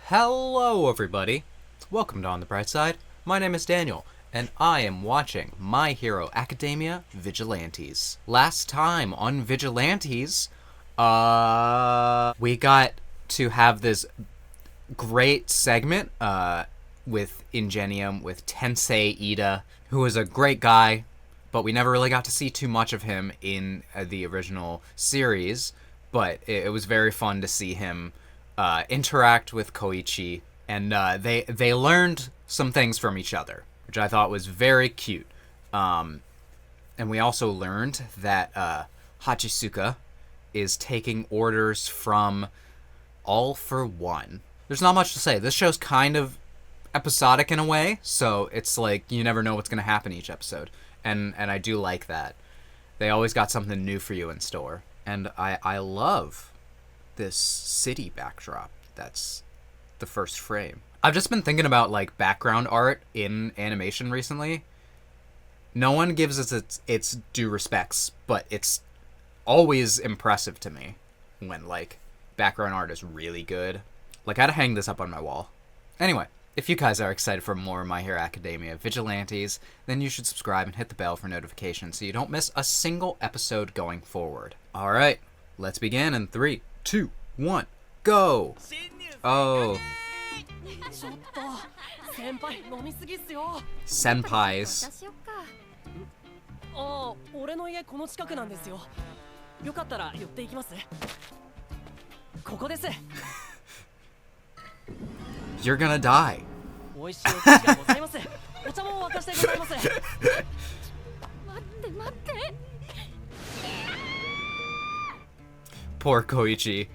Hello everybody, welcome to On the Bright Side. My name is Daniel, and I am watching My Hero Academia Vigilantes. Last time on Vigilantes, we got to have this great segment with Ingenium, with Tensei Ida, who is a great guy, but we never really got to see too much of him in the original series, but it was very fun to see him interact with Koichi, and they learned some things from each other, which I thought was very cute. And we also learned that Hachisuka is taking orders from All for One. There's not much to say. This show's kind of episodic in a way, so it's like you never know what's going to happen each episode. And I do like that. They always got something new for you in store. And I love this city backdrop. That's the first frame. I've just been thinking about like background art in animation recently. No one gives it its due respects, but it's always impressive to me when like background art is really good. Like, I'd hang this up on my wall. Anyway, if you guys are excited for more My Hero Academia Vigilantes, then you should subscribe and hit the bell for notifications so you don't miss a single episode going forward. Alright, let's begin in 3, 2, 1, go! Oh. Senpais. ああ、俺の家この近くなんですよ。よかったら寄っていきます。ここです。You're gonna die. 美味しいお菓子がございます。お茶も沸かしてございます。待って待って。Poor Koichi.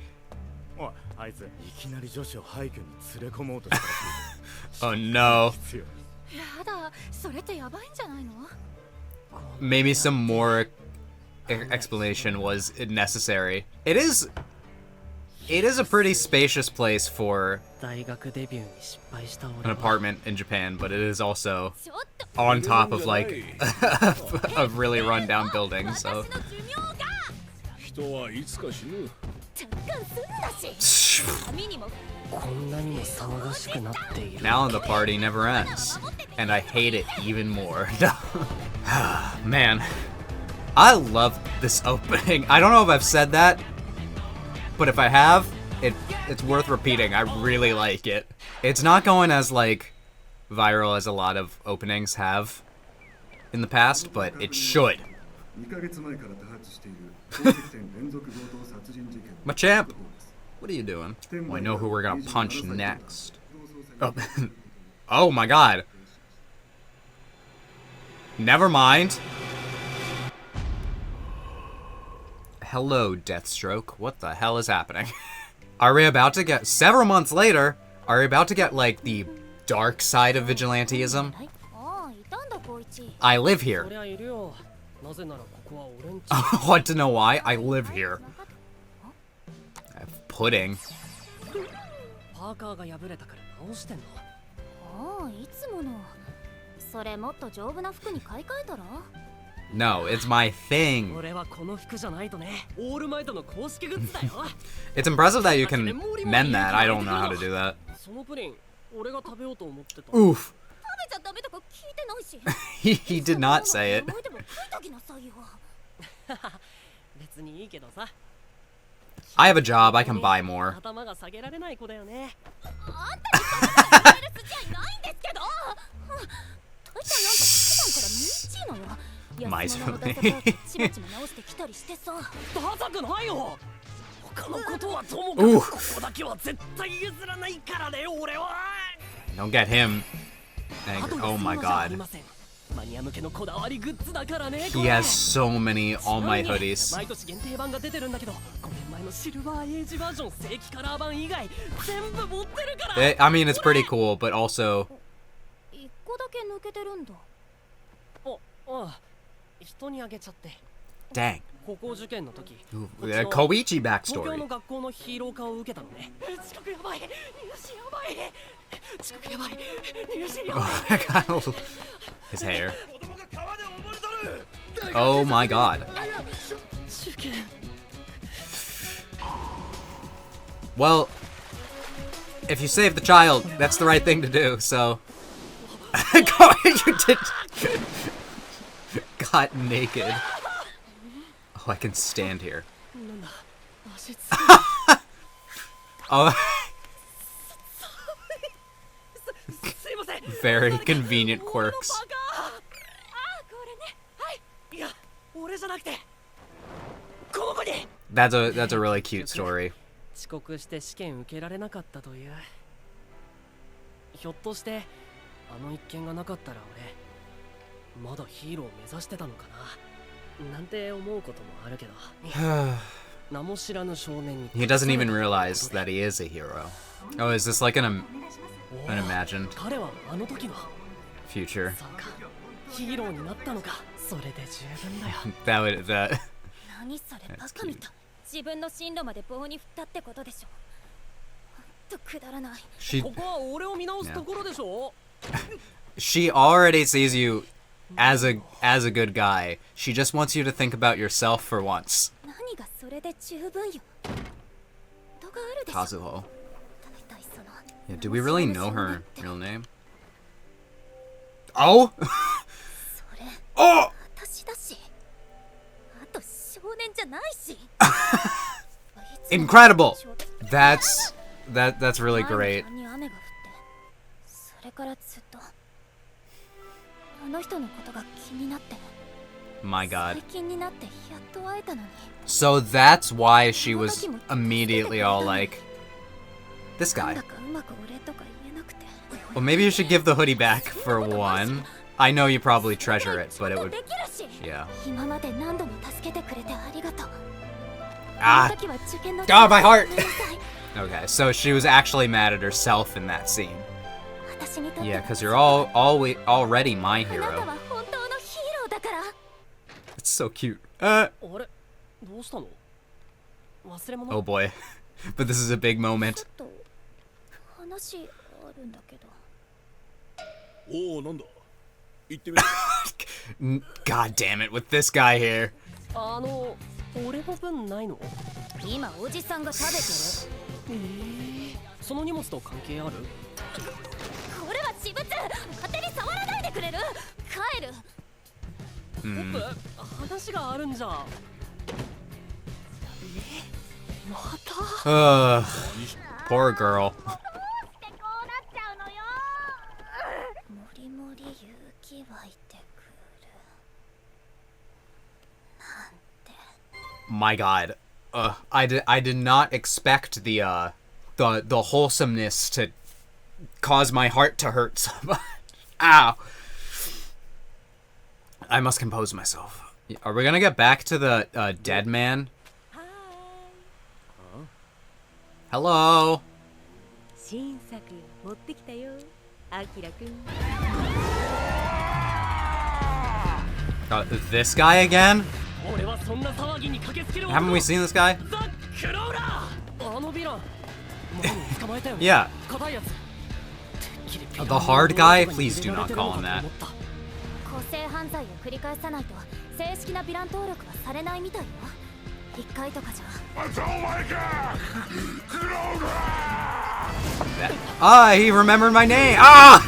おい、あいついきなり女子を廃墟に連れ込もうとしたらしい。 Oh no. やだ、それってやばいんじゃないの? Maybe some more explanation was necessary. It is a pretty spacious place for an apartment in Japan, but it is also on top of like a really rundown building, so now the party never ends, and I hate it even more. Man, I love this opening. I don't know if I've said that, but if I have, it's worth repeating. I really like it. It's not going as like viral as a lot of openings have in the past, but it should. Machamp, what are you doing? Oh, I know who we're gonna punch next. Oh, oh my god. Never mind. Hello, Deathstroke. What the hell is happening? Are we about to get, several months later, are we about to get, like, the dark side of vigilanteism? I live here. Want to know why? I live here. I have pudding. No, it's my thing. It's impressive that you can mend that. I don't know how to do that. Oof. He did not say it. I have a job, I can buy more. Miserly. Ooh. Don't get him angry. Oh my god. He has so many All Might hoodies. I mean, it's pretty cool, but also... Dang. Koichi backstory. Oh, his hair. Oh my god. Well, If you save the child, that's the right thing to do, so... You did... Got naked. Oh, I can stand here. Oh... Very convenient quirks. That's a really cute story. 遅刻して試験受けられなかったという。ひょっとしてあの一件がなかったら俺まだヒーローを目指してたのかななんて思うこともあるけど。名も知らぬ少年に。 He doesn't even realize that he is a hero. Oh, is this like an imagined 彼はあの時の future? そうかヒーローになったのかそれで十分だよ That 何それバカみたい。自分の進路まで棒に振ったってことでしょ。ほんとくだらない。 she ここは俺を見直すところでしょ she already sees you as a good guy. She just wants you to think about yourself for once. 何がそれで十分よ。度があるでしょ。 Kazuho. 大体その Yeah, do we really know her real name? Oh! それ Oh! 私だし。あと少年じゃないし。 Incredible! That's really great. 前に雨が降ってそれからずっとあの人のことが気になって。 My god. 最近になってやっと会えたのに。 So that's why she was immediately all like, this なん guy. だかうまくお礼とか言えなくて。 Well, maybe you should give the hoodie back for one. I know you probably treasure it, but it would... できるし。 Yeah. 今まで何度も助けてくれてありがとう。 Ah! あの時は受験の God, my heart! ごめんなさい。 Okay, so she was actually mad at herself in that scene. 私にとって Yeah, because you're already my あなた hero. は本当のヒーローだから。 It's so cute. あれどうしたの忘れ物 Oh boy. But this is a big ちょ moment. っと話あるんだけど。おお、なんだ言ってみろ God damn it, with this guy here. 俺の分ないの今おじさんが食べてる。その荷物と関係あるこれは私物。勝手に触らないでくれる。帰る。話があるんじゃまた Ugh. Poor girl. もりもり勇気湧いてくる。 My god. I did not expect the wholesomeness to cause my heart to hurt so much. Ow. I must compose myself. Are we gonna get back to the dead man? Hello. 新作持ってきたよ、アキラくん。 This guy again? 俺はそんな騒ぎに駆けつける Haven't we seen this guy? ザ・クローラーあのヴィラン前に捕まえたよね Yeah. 硬いやつ The hard guy? Please do not call him that. 個性犯罪を繰り返さないと正式なヴィラン登録はされないみたいよ。一回とかじゃ。 Ah, he remembered my name. Ah!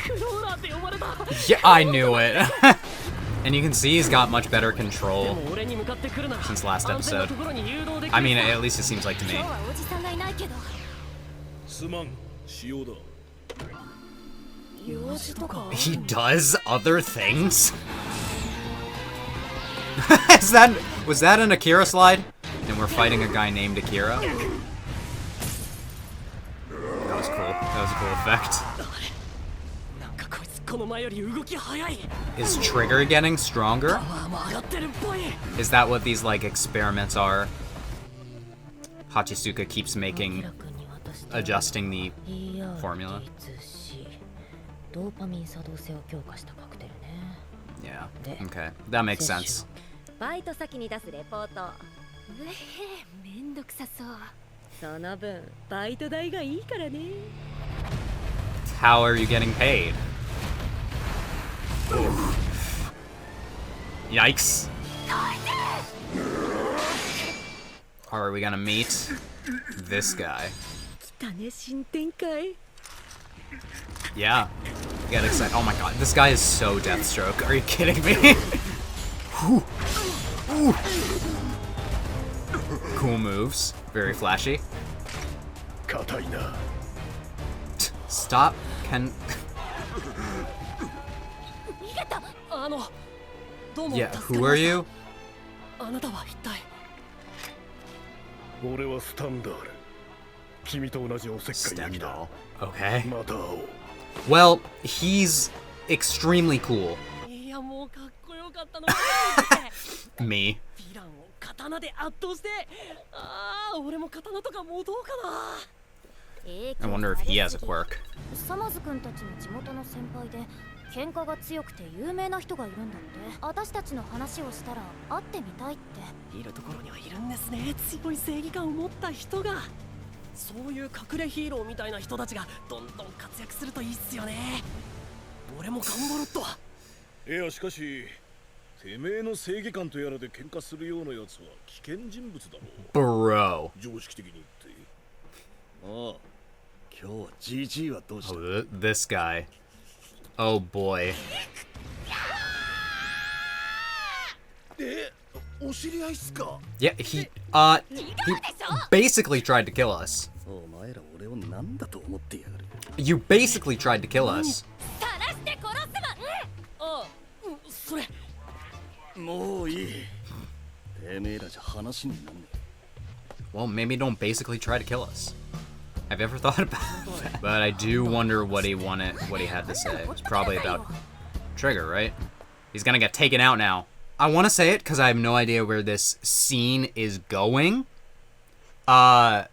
クローラーって呼ばれた Yeah, I knew it. And you can see he's got much better で control も俺に向かってくるなら since last 安全な episode. ところに誘導できる I mean, at least it seems like to 今 me. 日はおじさんがいないけど。すまん塩だ用事とか He does other things? Was that an Akira slide? And we're fighting a guy named Akira? That was cool. That was a cool effect. なんかこいつこの前より動き早い Is Trigger getting stronger? パワーも上がってるっぽい Is that what these, like, experiments are? Hachisuka keeps making, adjusting the formula. ドーパミン作動性を強化したカクテルね。 Yeah, okay. That makes sense. バイト先に出すレポート。うえへ、めんどくさそう。その分バイト代がいいからね。 How are you getting paid? Yikes. Are we gonna meet this guy? たね新展開 Yeah. Get excited. Oh my god, this guy is so Deathstroke. Are you kidding me? Ooh. Ooh. Cool moves. Very flashy. 硬いな Stop. Can... どうも Yeah, 助かり who ま are した you? あなたは一体俺はスタンダール君と同じおせっかい焼きだ Okay. また会おう Well, he's extremely cool. いやもうかっこよかったのが出てきて Me. ヴィランを刀で圧倒してああ俺も刀とか持とうかな I wonder if he has a quirk. サマズ君たちの地元の先輩で喧嘩が強くて有名な人がいるんだって私たちの話をしたら会ってみたいっているところにはいるんですね強い正義感を持った人がそういう隠れヒーローみたいな人たちがどんどん活躍するといいっすよね俺も頑張ろっといやしかしてめえの正義感とやらで喧嘩するようなやつは危険人物だろ Bro. 常識的に言ってああ今日は GG はどうした Oh, this guy. Oh boy. お知り合いっすか Yeah, he basically tried to kill us. お前ら俺を何だと思ってやがる You basically tried to kill us. 晒して殺すわああそれもういいてめえらじゃ話になんね Well, maybe don't basically try to kill us. Have you ever thought about that? But I do wonder what he had to say. It's probably about Trigger, right? He's gonna get taken out now. I want to say it because I have no idea where this scene is going. And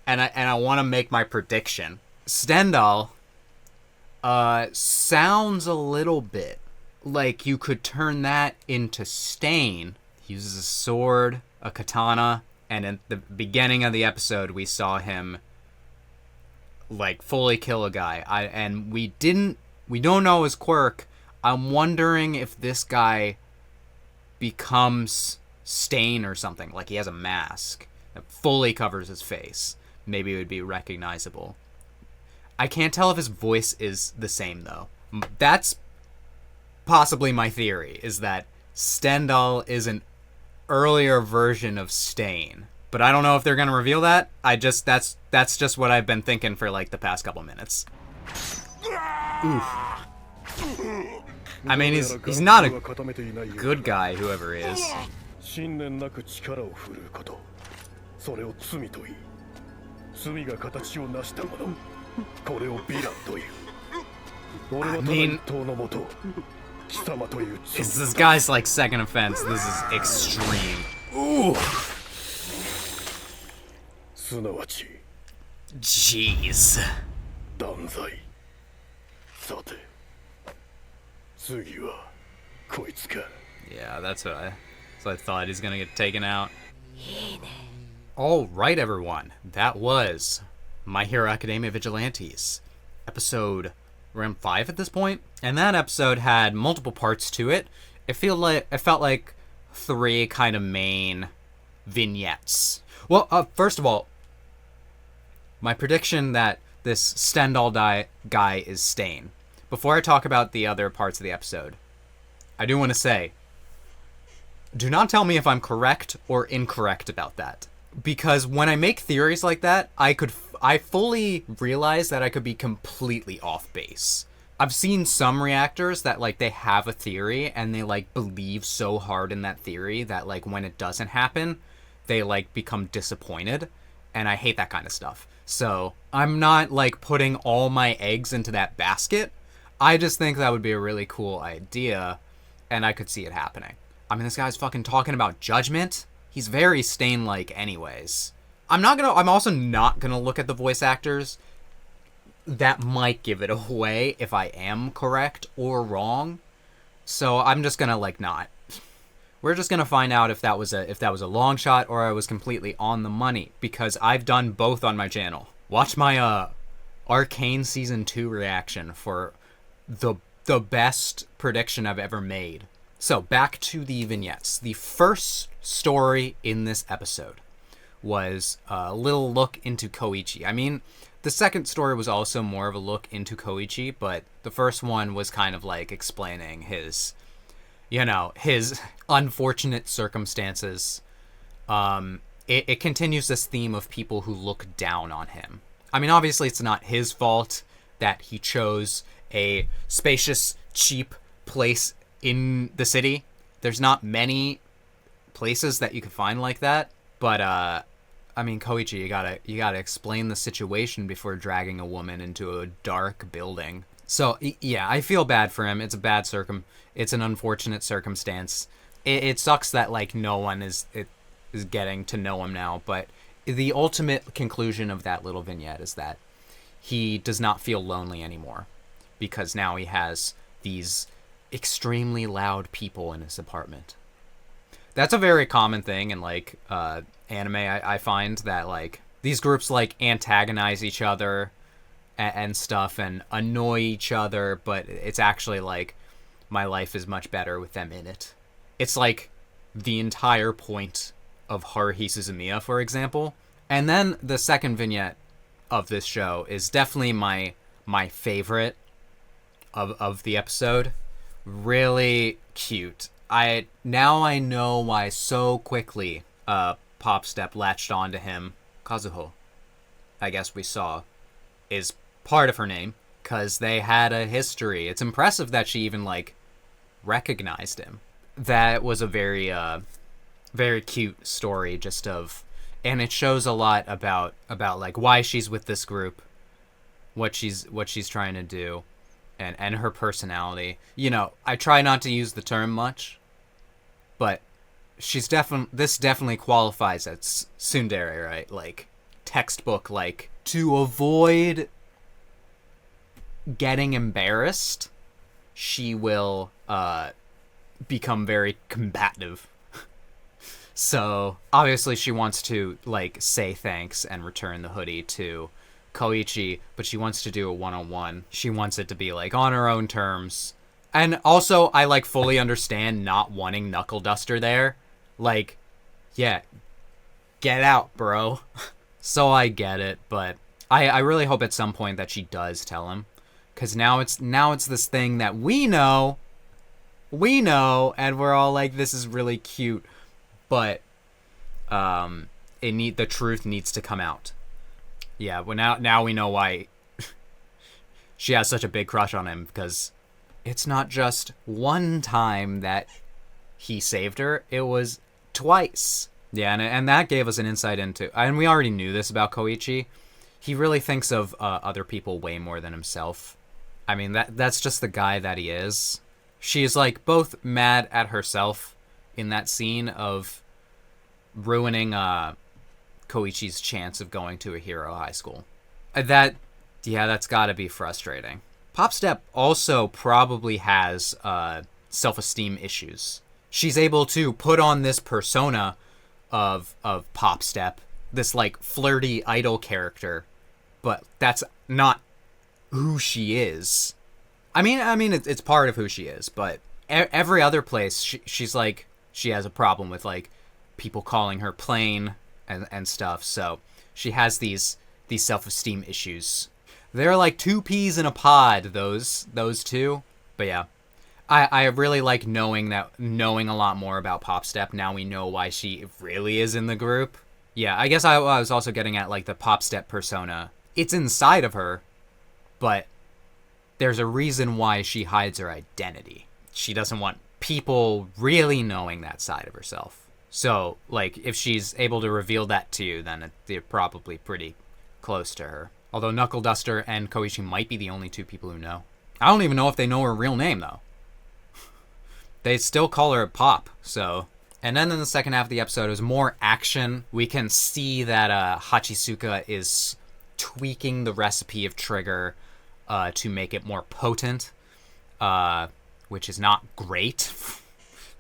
I want to make my prediction. Stendhal sounds a little bit like you could turn that into Stain. He uses a sword, a katana, and at the beginning of the episode we saw him like fully kill a guy. We don't know his quirk. I'm wondering if this guy becomes Stain or something, like he has a mask that fully covers his face. Maybe it would be recognizable. I can't tell if his voice is the same though. That's possibly my theory, is that Stendhal is an earlier version of Stain. But I don't know if they're gonna reveal that. That's just what I've been thinking for like the past couple minutes. Oof. I mean, he's not a good guy, whoever he is. 信念なく力を振るうことそれを罪と言い罪が形を成したものこれをヴィランという俺はただ一刀のもと貴様という This guy's like second offense. This is extreme. Ooh. すなわち Jeez. 断罪さて次はこいつか Yeah, that's what I thought. He's gonna get taken out. Alright, everyone. That was My Hero Academia Vigilantes. Episode around 5 at this point. And that episode had multiple parts to it. It felt like 3 kind of main vignettes. Well, first of all, my prediction that this Stendhal guy is Stain. Before I talk about the other parts of the episode, I do want to say, do not tell me if I'm correct or incorrect about that. Because when I make theories like that, I fully realize that I could be completely off base. I've seen some reactors that like they have a theory and they like believe so hard in that theory that like when it doesn't happen, they like become disappointed, and I hate that kind of stuff. So I'm not like putting all my eggs into that basket. I just think that would be a really cool idea, and I could see it happening. I mean, this guy's fucking talking about judgment. He's very Stain-like anyways. I'm also not gonna look at the voice actors. That might give it away if I am correct or wrong. So I'm just gonna like not. We're just gonna find out if that was a long shot or I was completely on the money, because I've done both on my channel. Watch my Arcane Season 2 reaction for the best prediction I've ever made. So back to the vignettes. The first story in this episode was a little look into Koichi. I mean, the second story was also more of a look into Koichi, but the first one was kind of like explaining his, his unfortunate circumstances. It continues this theme of people who look down on him. I mean, obviously it's not his fault that he chose a spacious, cheap place in the city. There's not many places that you could find like that, but I mean, Koichi, you gotta explain the situation before dragging a woman into a dark building. So yeah, I feel bad for him. It's it's an unfortunate circumstance. It sucks that like no one is getting to know him now, but the ultimate conclusion of that little vignette is that he does not feel lonely anymore because now he has these extremely loud people in his apartment. That's a very common thing in like anime. I find that like these groups like antagonize each other and stuff and annoy each other, but it's actually like my life is much better with them in it. It's like the entire point of Haruhi Suzumiya, for example. And then the second vignette of this show is definitely my favorite of the episode. Really cute. Now I know why so quickly Pop Step latched onto him. Kazuho, I guess we saw, is part of her name, because they had a history. It's impressive that she even like recognized him. That was a very very cute story, and it shows a lot about like why she's with this group, what she's trying to do, and her personality. I try not to use the term much, but this definitely qualifies as tsundere, right? Like textbook, like to avoid getting embarrassed, she will become very combative. So obviously she wants to like say thanks and return the hoodie to Koichi, but she wants to do a one-on-one. She wants it to be like on her own terms. And also I like fully understand not wanting Knuckle Duster there. Like, yeah, get out, bro. So I get it, but I really hope at some point that she does tell him, because now it's this thing that we know, and we're all like, this is really cute. But the truth needs to come out. Yeah, well now we know why she has such a big crush on him, because it's not just one time that he saved her, it was twice. Yeah, and that gave us an insight into, and we already knew this about Koichi, he really thinks of other people way more than himself. I mean, that's just the guy that he is. She is like both mad at herself in that scene of ruining Koichi's chance of going to a hero high school. That's gotta be frustrating. Pop Step also probably has self-esteem issues. She's able to put on this persona of Pop Step, this like flirty idol character, but that's not who she is. I mean, it's part of who she is, but every other place, she's like, she has a problem with like people calling her plain and stuff. So she has these self-esteem issues. They're like two peas in a pod, those two. But yeah, I really like knowing a lot more about Pop Step. Now we know why she really is in the group. Yeah, I guess I was also getting at like the Pop Step persona. It's inside of her, but there's a reason why she hides her identity. She doesn't want people really knowing that side of herself. So, like, if she's able to reveal that to you, then they're probably pretty close to her. Although Knuckle Duster and Koichi might be the only two people who know. I don't even know if they know her real name, though. They still call her Pop, so... And then in the second half of the episode, there's more action. We can see that Hachisuka is tweaking the recipe of Trigger to make it more potent, which is not great,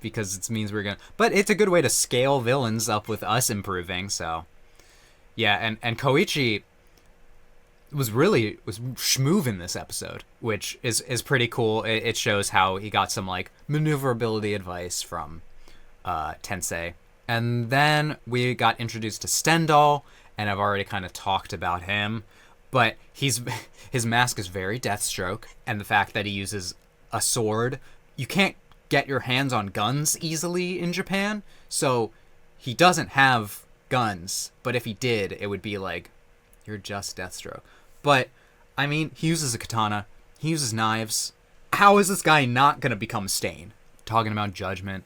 because it means we're gonna... But it's a good way to scale villains up with us improving, so... Yeah, and Koichi was schmoove in this episode, which is pretty cool. It shows how he got some, like, maneuverability advice from Tensei. And then we got introduced to Stendhal, and I've already kind of talked about him. But his mask is very Deathstroke, and the fact that he uses a sword. You can't get your hands on guns easily in Japan, so he doesn't have guns. But if he did, it would be like, you're just Deathstroke. But, I mean, he uses a katana. He uses knives. How is this guy not going to become Stain? Talking about judgment.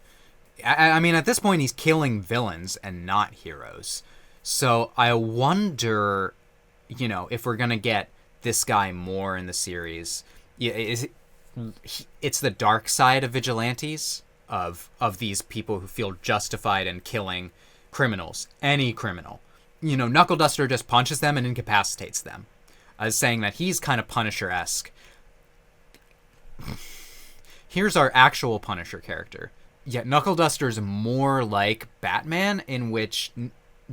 I mean, at this point, he's killing villains and not heroes. So I wonder, you know, if we're going to get this guy more in the series. It's the dark side of vigilantes, of these people who feel justified in killing criminals. Any criminal. You know, Knuckle Duster just punches them and incapacitates them. I was saying that he's kind of Punisher-esque. Here's our actual Punisher character. Yeah, Knuckle Duster's more like Batman, in which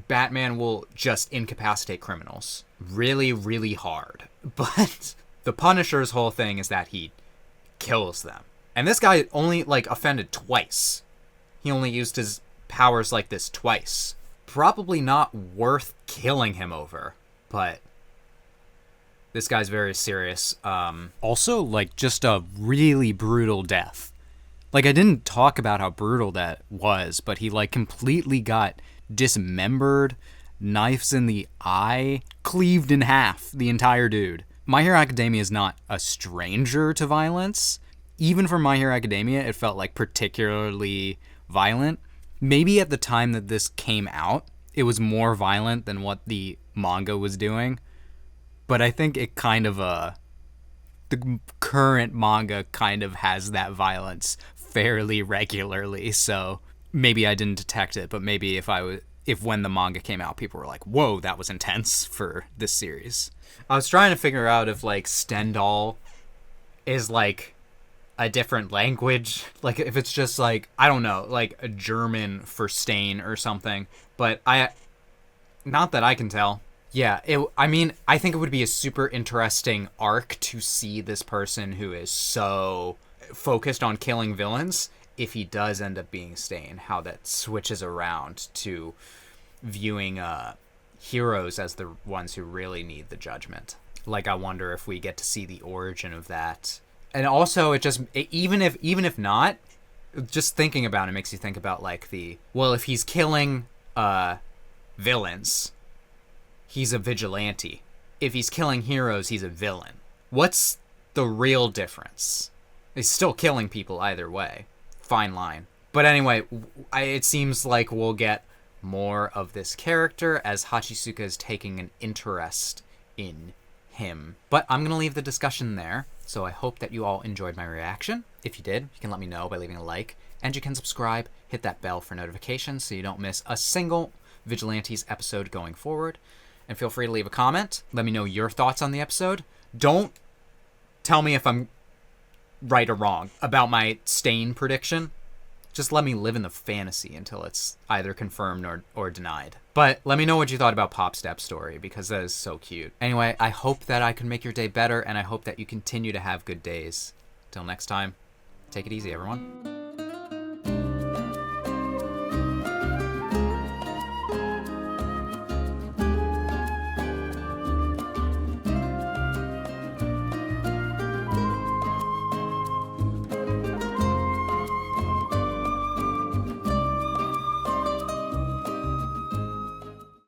Batman will just incapacitate criminals really, really hard. But the Punisher's whole thing is that he kills them. And this guy only, like, offended twice. He only used his powers like this twice. Probably not worth killing him over, but this guy's very serious. Also, like, just a really brutal death. Like, I didn't talk about how brutal that was, but he, like, completely got dismembered, knives in the eye, cleaved in half, the entire dude. My Hero Academia is not a stranger to violence. Even for My Hero Academia, it felt, like, particularly violent. Maybe at the time that this came out, it was more violent than what the manga was doing. But I think it kind of, the current manga kind of has that violence fairly regularly, so maybe I didn't detect it, but maybe if when the manga came out, people were like, whoa, that was intense for this series. I was trying to figure out if, like, Stendhal is, like, a different language, like, if it's just, like, I don't know, like, a German for Stain or something, but not that I can tell. Yeah, I mean, I think it would be a super interesting arc to see this person who is so focused on killing villains, if he does end up being Stain, how that switches around to viewing heroes as the ones who really need the judgment. Like, I wonder if we get to see the origin of that. And also, even if not, just thinking about it makes you think about, like, if he's killing villains, he's a vigilante. If he's killing heroes, he's a villain. What's the real difference? He's still killing people either way. Fine line. But anyway, it seems like we'll get more of this character as Hachisuka is taking an interest in him. But I'm going to leave the discussion there. So I hope that you all enjoyed my reaction. If you did, you can let me know by leaving a like. And you can subscribe, hit that bell for notifications so you don't miss a single Vigilantes episode going forward. And feel free to leave a comment. Let me know your thoughts on the episode. Don't tell me if I'm right or wrong about my Stain prediction. Just let me live in the fantasy until it's either confirmed or denied. But let me know what you thought about Pop Step's story, because that is so cute. Anyway, I hope that I can make your day better, and I hope that you continue to have good days. Till next time, take it easy, everyone.